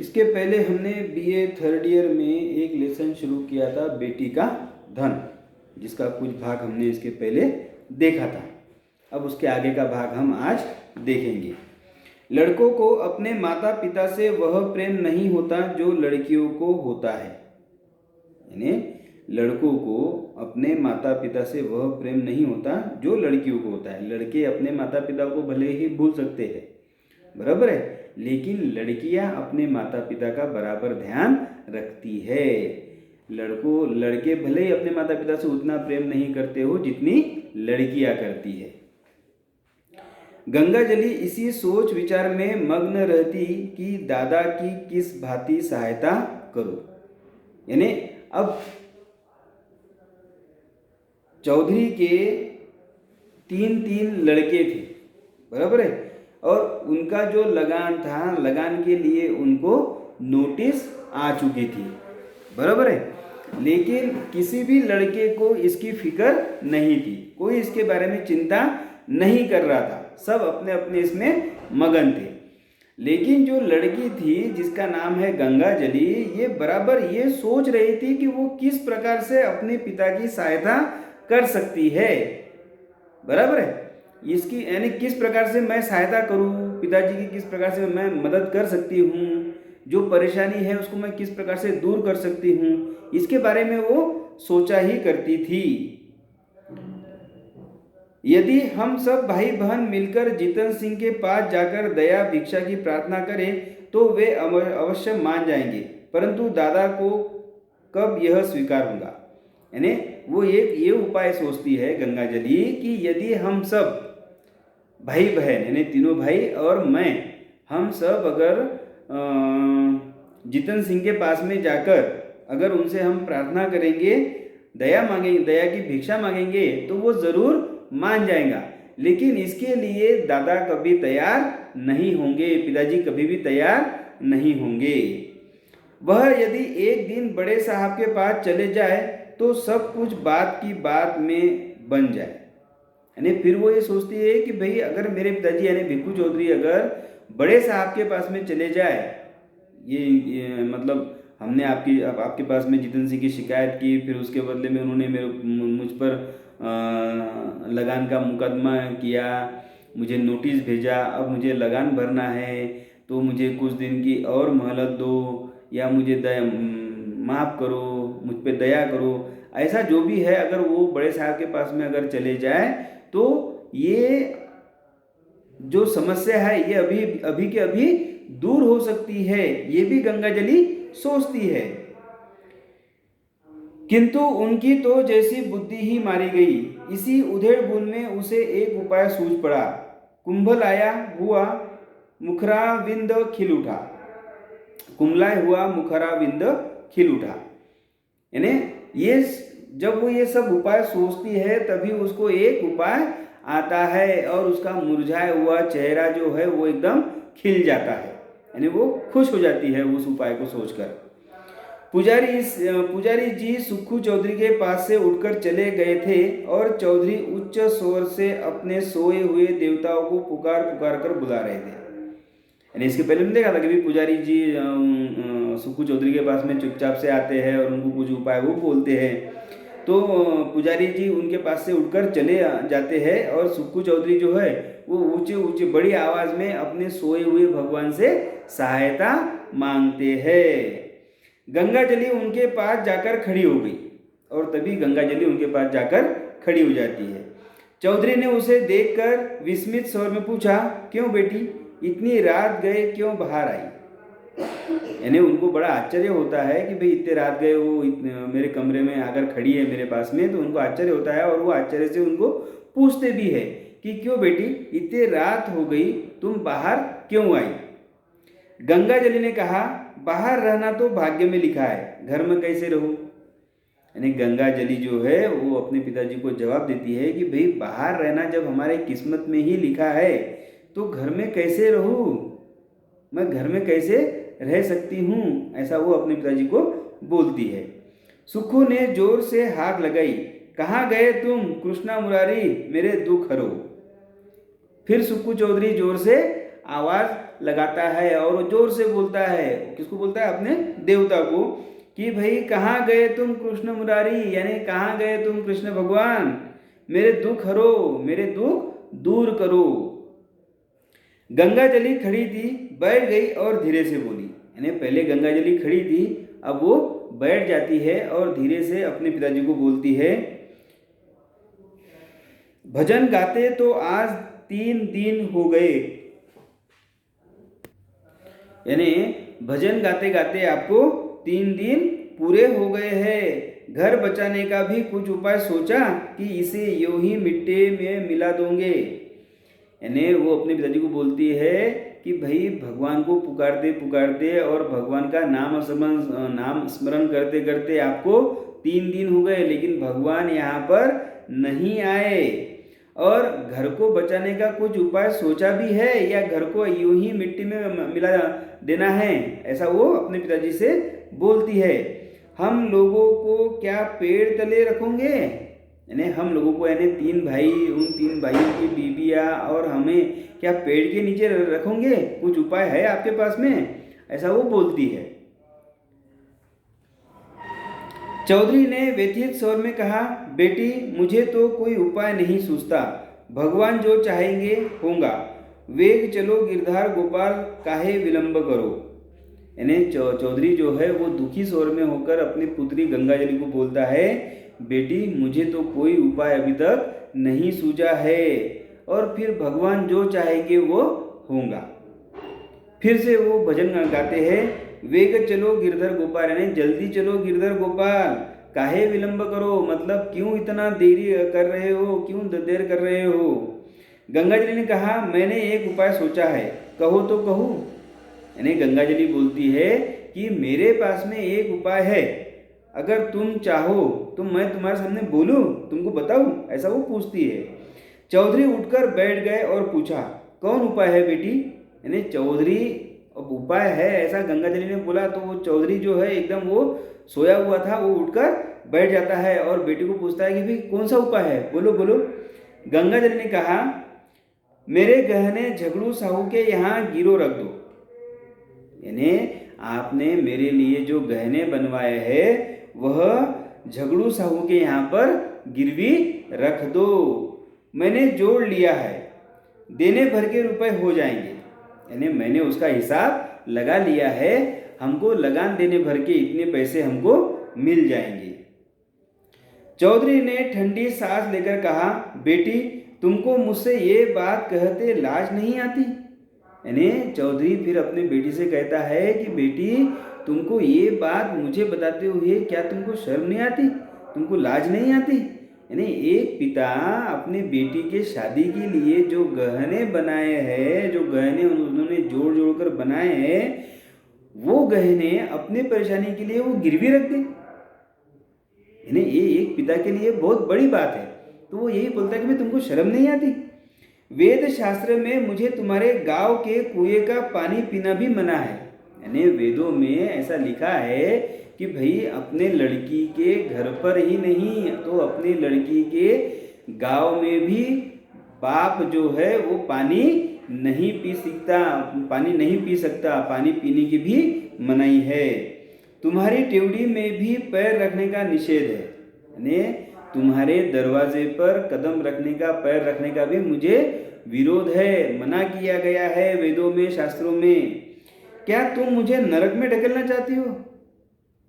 इसके पहले हमने बीए थर्ड ईयर में एक लेसन शुरू किया था, बेटी का धन, जिसका कुछ भाग हमने इसके पहले देखा था। अब उसके आगे का भाग हम आज देखेंगे। लड़कों को अपने माता पिता से वह प्रेम नहीं होता जो लड़कियों को होता है। यानी लड़कों को अपने माता पिता से वह प्रेम नहीं होता जो लड़कियों को होता है। लड़के अपने माता पिता को भले ही भूल सकते हैं, बराबर है, लेकिन लड़कियां अपने माता पिता का बराबर ध्यान रखती है। लड़के भले ही अपने माता पिता से उतना प्रेम नहीं करते हो जितनी लड़कियां करती है। गंगाजली इसी सोच विचार में मग्न रहती कि दादा की किस भांति सहायता करूं। यानी अब चौधरी के तीन लड़के थे, बराबर है, और उनका जो लगान था, लगान के लिए उनको नोटिस आ चुकी थी, बराबर है, लेकिन किसी भी लड़के को इसकी फिक्र नहीं थी। कोई इसके बारे में चिंता नहीं कर रहा था, सब अपने अपने इसमें मगन थे। लेकिन जो लड़की थी जिसका नाम है गंगाजली, ये बराबर ये सोच रही थी कि वो किस प्रकार से अपने पिता की सहायता कर सकती है, बराबर है, इसकी यानी किस प्रकार से मैं सहायता करूं, पिताजी की किस प्रकार से मैं मदद कर सकती हूं, जो परेशानी है उसको मैं किस प्रकार से दूर कर सकती हूं, इसके बारे में वो सोचा ही करती थी। यदि हम सब भाई बहन मिलकर जीतन सिंह के पास जाकर दया भिक्षा की प्रार्थना करें तो वे अवश्य मान जाएंगे, परंतु दादा को कब यह स्वीकार होगा। यानी वो एक ये उपाय सोचती है गंगाजली कि यदि हम सब भाई बहन यानी तीनों भाई और मैं, हम सब अगर जीतन सिंह के पास में जाकर अगर उनसे हम प्रार्थना करेंगे, दया मांगेंगे, दया की भिक्षा मांगेंगे तो वो ज़रूर मान जाएगा। लेकिन इसके लिए दादा कभी तैयार नहीं होंगे, पिताजी कभी भी तैयार नहीं होंगे। वह यदि एक दिन बड़े साहब के पास चले जाए तो सब कुछ बात की बात में बन जाए। यानी फिर वो ये सोचती है कि भाई अगर मेरे पिताजी यानी भिक्खू चौधरी अगर बड़े साहब के पास में चले जाए, ये मतलब हमने आपके पास में जीतन सिंह की शिकायत की, फिर उसके बदले में उन्होंने मुझ पर लगान का मुकदमा किया, मुझे नोटिस भेजा, अब मुझे लगान भरना है तो मुझे कुछ दिन की और मोहलत दो, या मुझे माफ़ करो, मुझ पे दया करो, ऐसा जो भी है अगर वो बड़े साहब के पास में अगर चले जाए तो ये जो समस्या है ये अभी के अभी दूर हो सकती है, ये भी गंगाजली सोचती है। किंतु उनकी तो जैसी बुद्धि ही मारी गई। इसी उधेड़ बुन में उसे एक उपाय सूझ पड़ा। कुंभलाया हुआ मुखराविंद खिल उठा। कुंभलाया हुआ मुखराविंद खिल उठा। यानी ये जब वो ये सब उपाय सोचती है तभी उसको एक उपाय आता है और उसका मुरझाया हुआ चेहरा जो है वो एकदम खिल जाता है, यानी वो खुश हो जाती है उस उपाय को सोचकर। पुजारी जी सुक्खू चौधरी के पास से उठकर चले गए थे और चौधरी उच्च स्वर से अपने सोए हुए देवताओं को पुकार पुकार कर बुला रहे थे। यानी इसके पहले हमने देखा था कि पुजारी जी सुक्खू चौधरी के पास में चुपचाप से आते हैं और उनको कुछ उपाय वो बोलते हैं, तो पुजारी जी उनके पास से उठकर चले जाते हैं और सुक्खू चौधरी जो है वो ऊंचे ऊंचे बड़ी आवाज़ में अपने सोए हुए भगवान से सहायता मांगते हैं। गंगाजली उनके पास जाकर खड़ी हो गई और तभी गंगाजली उनके पास जाकर खड़ी हो जाती है। चौधरी ने उसे देखकर विस्मित स्वर में पूछा, क्यों बेटी, इतनी रात गए क्यों बाहर आई। यानी उनको बड़ा आश्चर्य होता है कि भाई इतने रात गए वो मेरे कमरे में आकर खड़ी है मेरे पास में, तो उनको आश्चर्य होता है और वो आश्चर्य से उनको पूछते भी है कि क्यों बेटी, इतनी रात हो गई, तुम बाहर क्यों आई। गंगाजली ने कहा, बाहर रहना तो भाग्य में लिखा है, घर में कैसे रहूं। यानी गंगाजली जो है वो अपने पिताजी को जवाब देती है कि भाई बाहर रहना जब हमारे किस्मत में ही लिखा है तो घर में कैसे रहूं, मैं घर में कैसे रह सकती हूँ, ऐसा वो अपने पिताजी को बोलती है। सुक्खू ने जोर से हाक लगाई, कहाँ गए तुम कृष्णा मुरारी, मेरे दुख हरो। फिर सुक्खू चौधरी जोर से आवाज़ लगाता है और वो जोर से बोलता है। किसको बोलता है? अपने देवता को, कि भाई कहाँ गए तुम कृष्ण मुरारी, यानी कहाँ गए तुम कृष्ण भगवान, मेरे दुख हरो, मेरे दुख दूर करो। गंगाजली खड़ी थी, बैठ गई और धीरे से बोली। यानी पहले गंगाजली खड़ी थी, अब वो बैठ जाती है और धीरे से अपने पिताजी को बोलती है, भजन गाते तो आज 3 दिन हो गए। यानी भजन गाते गाते आपको 3 दिन पूरे हो गए हैं। घर बचाने का भी कुछ उपाय सोचा कि इसे यूं ही मिट्टी में मिला दोगे। यानी वो अपने पिताजी को बोलती है कि भाई भगवान को पुकारते पुकारते और भगवान का नाम स्मरण करते करते आपको 3 दिन हो गए, लेकिन भगवान यहाँ पर नहीं आए और घर को बचाने का कुछ उपाय सोचा भी है या घर को यूं ही मिट्टी में मिला देना है, ऐसा वो अपने पिताजी से बोलती है। हम लोगों को क्या पेड़ तले रखोगे? यानी हम लोगों को, यानी 3 भाई, उन 3 भाइयों की बीबियाँ और हमें क्या पेड़ के नीचे रखोगे? कुछ उपाय है आपके पास में? ऐसा वो बोलती है। चौधरी ने व्यथित स्वर में कहा, बेटी मुझे तो कोई उपाय नहीं सूझता, भगवान जो चाहेंगे होगा। वेग चलो गिरधार गोपाल, काहे विलंब करो। यानी चौधरी जो है वो दुखी स्वर में होकर अपनी पुत्री गंगाजली को बोलता है, बेटी मुझे तो कोई उपाय अभी तक नहीं सूझा है और फिर भगवान जो चाहेंगे वो होगा। फिर से वो भजन गाते हैं, वेग चलो गिरधर गोपाल, यानी जल्दी चलो गिरधर गोपाल, काहे विलंब करो, मतलब क्यों इतना देरी कर रहे हो, क्यों देर कर रहे हो। गंगाजली ने कहा, मैंने एक उपाय सोचा है, कहो तो कहूँ। यानी गंगाजली बोलती है कि मेरे पास में एक उपाय है, अगर तुम चाहो तो मैं तुम्हारे सामने बोलूं, तुमको बताऊं, ऐसा वो पूछती है। चौधरी उठकर बैठ गए और पूछा, कौन उपाय है बेटी? यानी चौधरी, अब उपाय है ऐसा गंगाजली ने बोला तो वो चौधरी जो है एकदम वो सोया हुआ था, वो उठकर बैठ जाता है और बेटी को पूछता है कि भाई कौन सा उपाय है, बोलो बोलो। गंगाजली ने कहा, मेरे गहने झगड़ू साहू के यहाँ गिरो रख दो। यानी आपने मेरे लिए जो गहने बनवाए हैं वह झगड़ू साहू के यहाँ पर गिरवी रख दो, मैंने जोड़ लिया है, देने भर के रुपए हो जाएंगे। यानी मैंने उसका हिसाब लगा लिया है, हमको लगान देने भर के इतने पैसे हमको मिल जाएंगे। चौधरी ने ठंडी सांस लेकर कहा, बेटी तुमको मुझसे ये बात कहते लाज नहीं आती? यानी चौधरी फिर अपने बेटी से कहता है कि बेटी तुमको ये बात मुझे बताते हुए क्या तुमको शर्म नहीं आती, तुमको लाज नहीं आती? यानी एक पिता अपने बेटी के शादी के लिए जो गहने बनाए हैं, जो गहने उन्होंने जोड़ जोड़ कर बनाए हैं, वो गहने अपने परेशानी के लिए वो गिरवी रख दे। यानी ये एक पिता के लिए बहुत बड़ी बात है। तो वो यही बोलता है कि भाई तुमको शर्म नहीं आती? वेद शास्त्र में मुझे तुम्हारे गांव के कुएं का पानी पीना भी मना है। यानी वेदों में ऐसा लिखा है कि भाई अपने लड़की के घर पर ही नहीं तो अपने लड़की के गांव में भी बाप जो है वो पानी नहीं पी सकता, पानी पीने की भी मनाही है। तुम्हारी टेवड़ी में भी पैर रखने का निषेध है। यानी तुम्हारे दरवाजे पर कदम रखने का, पैर रखने का भी मुझे विरोध है, मना किया गया है वेदों में, शास्त्रों में। क्या तुम मुझे नरक में ढकेलना चाहती हो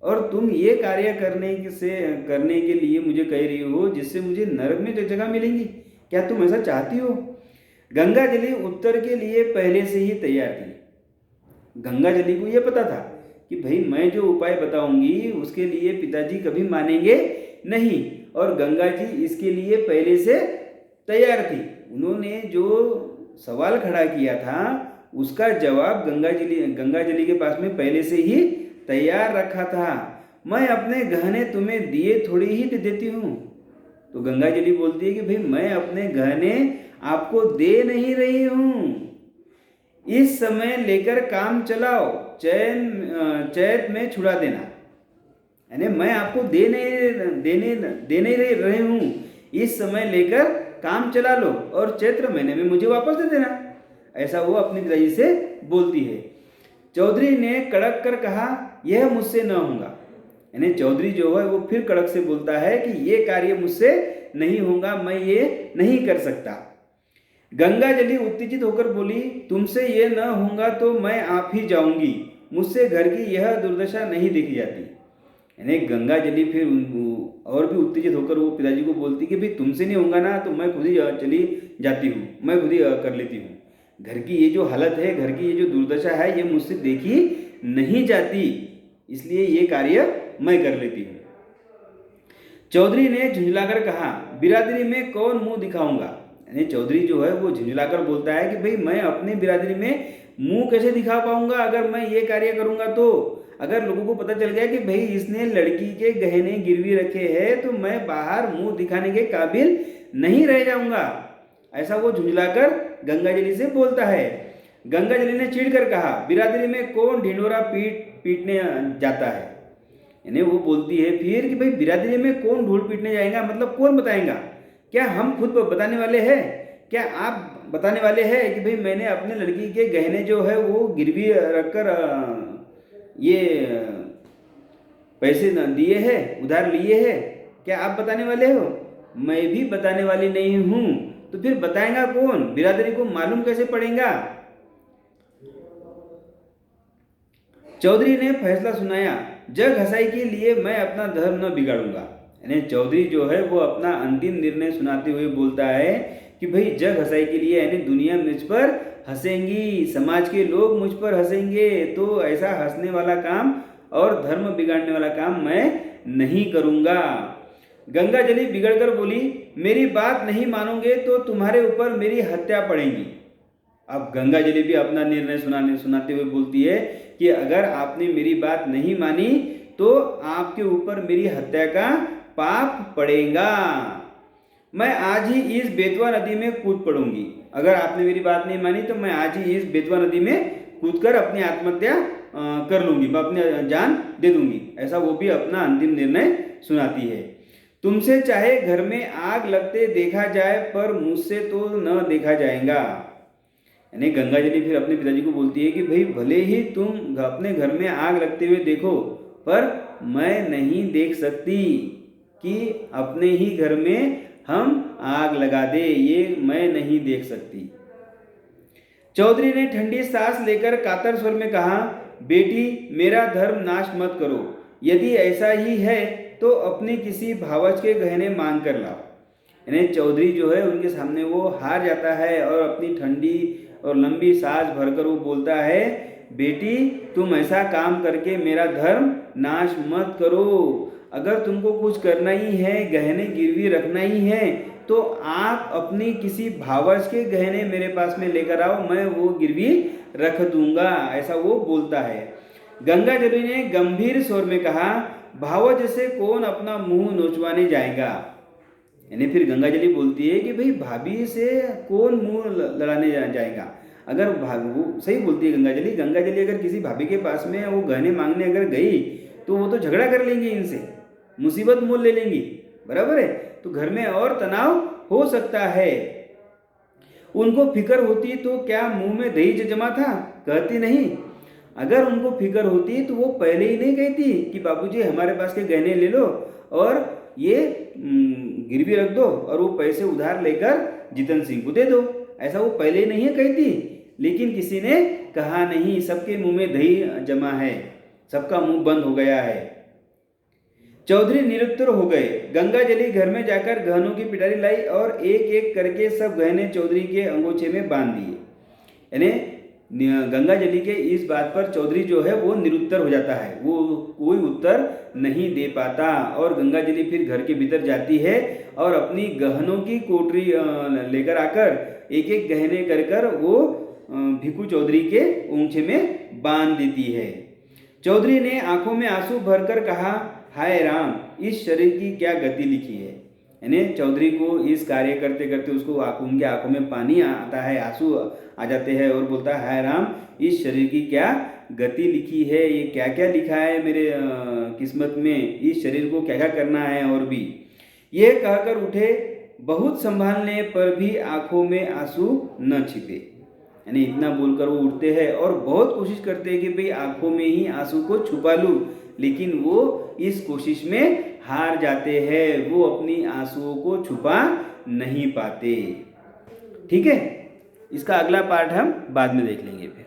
और तुम ये कार्य करने के लिए मुझे कह रही हो जिससे मुझे नरक में जगह मिलेंगी? क्या तुम ऐसा चाहती हो? गंगाजली उत्तर के लिए पहले से ही तैयार थी। गंगाजली को यह पता था कि भाई मैं जो उपाय बताऊंगी उसके लिए पिताजी कभी मानेंगे नहीं, और गंगा जी इसके लिए पहले से तैयार थी। उन्होंने जो सवाल खड़ा किया था उसका जवाब गंगाजली के पास में पहले से ही तैयार रखा था। मैं अपने गहने तुम्हें दिए थोड़ी ही देती हूँ। तो गंगाजली बोलती है कि भाई मैं अपने गहने आपको दे नहीं रही हूँ, इस समय लेकर काम चलाओ, चैत में छुड़ा देना। यानी मैं आपको दे नहीं रही हूँ, इस समय लेकर काम चला लो और चैत्र महीने में मुझे वापस दे देना। ऐसा वो अपने पिताजी से बोलती है। चौधरी ने कड़क कर कहा, यह मुझसे न होगा। यानी चौधरी जो है वो फिर कड़क से बोलता है कि ये कार्य मुझसे नहीं होगा, मैं ये नहीं कर सकता। गंगाजली उत्तेजित होकर बोली, तुमसे ये न होगा तो मैं आप ही जाऊंगी, मुझसे घर की यह दुर्दशा नहीं देखी जाती। यानी गंगाजली फिर और भी उत्तेजित होकर वो पिताजी को बोलती कि भाई तुमसे नहीं होगा ना तो मैं खुद ही चली जाती हूँ, मैं खुद ही कर लेती हूँ। घर की ये जो हालत है, घर की ये जो दुर्दशा है, ये मुझसे देखी नहीं जाती, इसलिए ये कार्य मैं कर लेती हूँ। चौधरी ने झुंझलाकर कहा, बिरादरी में कौन मुंह दिखाऊंगा। यानी चौधरी जो है वो झुंझलाकर बोलता है कि भाई मैं अपनी बिरादरी में मुंह कैसे दिखा पाऊंगा अगर मैं ये कार्य करूंगा तो। अगर लोगों को पता चल गया कि भाई इसने लड़की के गहने गिरवी रखे हैं तो मैं बाहर मुंह दिखाने के काबिल नहीं रह जाऊंगा। ऐसा वो झुंझलाकर गंगाजली से बोलता है। गंगाजली ने चिढ़कर कहा, बिरादरी में कौन ढिंढोरा पीटने जाता है। यानी वो बोलती है फिर कि भाई बिरादरी में कौन ढोल पीटने जाएगा, मतलब कौन बताएगा। क्या हम खुद बताने वाले हैं, क्या आप बताने वाले हैं कि भाई मैंने अपने लड़की के गहने जो है वो गिरवी रखकर ये पैसे न दिए हैं, उधार लिए हैं, क्या आप बताने वाले हो। मैं भी बताने वाली नहीं हूं, तो फिर बताएगा कौन, बिरादरी को मालूम कैसे पड़ेगा। चौधरी ने फैसला सुनाया, जग हसाई के लिए मैं अपना धर्म न बिगाड़ूंगा। यानी चौधरी जो है वो अपना अंतिम निर्णय सुनाते हुए बोलता है कि भाई जग हसाई के लिए, यानी दुनिया मुझ पर हंसेंगी, समाज के लोग मुझ पर हंसेंगे, तो ऐसा हंसने वाला काम और धर्म बिगाड़ने वाला काम मैं नहीं करूंगा। गंगाजली बिगड़कर बोली, मेरी बात नहीं मानोगे तो तुम्हारे ऊपर मेरी हत्या पड़ेगी। अब गंगाजली भी अपना निर्णय सुनाते हुए बोलती है कि अगर आपने मेरी बात नहीं मानी तो आपके ऊपर मेरी हत्या का पाप पड़ेगा। मैं आज ही इस बेतवा नदी में कूद पड़ूंगी। अगर आपने मेरी बात नहीं मानी तो मैं आज ही इस बेतवा नदी में कूदकर अपनी आत्महत्या कर लूंगी, मैं अपनी जान दे दूंगी। ऐसा वो भी अपना अंतिम निर्णय सुनाती है। तुमसे चाहे घर में आग लगते देखा जाए पर मुझसे तो न देखा जाएगा। यानी गंगाजली फिर अपने पिताजी को बोलती है कि भाई भले ही तुम अपने घर में आग लगते हुए देखो, पर मैं नहीं देख सकती कि अपने ही घर में हम आग लगा दे, ये मैं नहीं देख सकती। चौधरी ने ठंडी सांस लेकर कातर स्वर में कहा, बेटी मेरा धर्म नाश मत करो, यदि ऐसा ही है तो अपने किसी भावच के गहने मांग कर लाओ। यानी चौधरी जो है उनके सामने वो हार जाता है और अपनी ठंडी और लंबी सांस भरकर वो बोलता है, बेटी तुम ऐसा काम करके मेरा धर्म नाश मत करो। अगर तुमको कुछ करना ही है, गहने गिरवी रखना ही है, तो आप अपनी किसी भावच के गहने मेरे पास में लेकर आओ, मैं वो गिरवी रख दूंगा। ऐसा वो बोलता है। गंगाजली ने गंभीर स्वर में कहा, भावच से कौन अपना मुंह नोचवाने जाएगा। यानी फिर गंगाजली बोलती है कि भाई भाभी से कौन मुंह लड़ाने जाएगा। अगर वो सही बोलती है गंगाजली। गंगाजली अगर किसी भाभी के पास में वो गहने मांगने अगर गई तो वो तो झगड़ा कर लेंगी, इनसे मुसीबत मोल ले लेंगी, बराबर है। तो घर में और तनाव हो सकता है। उनको फिक्र होती तो क्या मुंह में दही जमा था, कहती नहीं। अगर उनको फिक्र होती तो वो पहले ही नहीं कहती कि बाबूजी हमारे पास के गहने ले लो और ये गिरवी रख दो और वो पैसे उधार लेकर जितन सिंह को दे दो। ऐसा वो पहले ही नहीं कहती, लेकिन किसी ने कहा नहीं, सबके मुंह में दही जमा है, सबका मुंह बंद हो गया है। चौधरी निरुत्तर हो गए। गंगाजली घर में जाकर गहनों की पिटारी लाई और एक एक करके सब गहने चौधरी के अंगोछे में बांध दिए। यानी गंगाजली के इस बात पर चौधरी जो है वो निरुत्तर हो जाता है, वो कोई उत्तर नहीं दे पाता। और गंगाजली फिर घर के भीतर जाती है और अपनी गहनों की कोठरी लेकर आकर एक एक गहने कर कर वो भिखू चौधरी के ऊंचे में बांध देती है। चौधरी ने आंखों में आंसू भरकर कहा, हाय राम, इस शरीर की क्या गति लिखी है। यानी चौधरी को इस कार्य करते करते उसको उनके आंखों में पानी आता है, आंसू आ जाते हैं और बोलता है, हाय राम, इस शरीर की क्या गति लिखी है, ये क्या क्या लिखा है मेरे किस्मत में, इस शरीर को क्या क्या करना है। और भी ये कहकर उठे, बहुत संभालने पर भी आंखों में आंसू न छिपे। यानी इतना बोलकर वो उठते हैं और बहुत कोशिश करते हैं कि भाई आंखों में ही आंसू को छुपा लूँ, लेकिन वो इस कोशिश में हार जाते हैं, वो अपनी आंसुओं को छुपा नहीं पाते। ठीक है, इसका अगला पार्ट हम बाद में देख लेंगे फिर।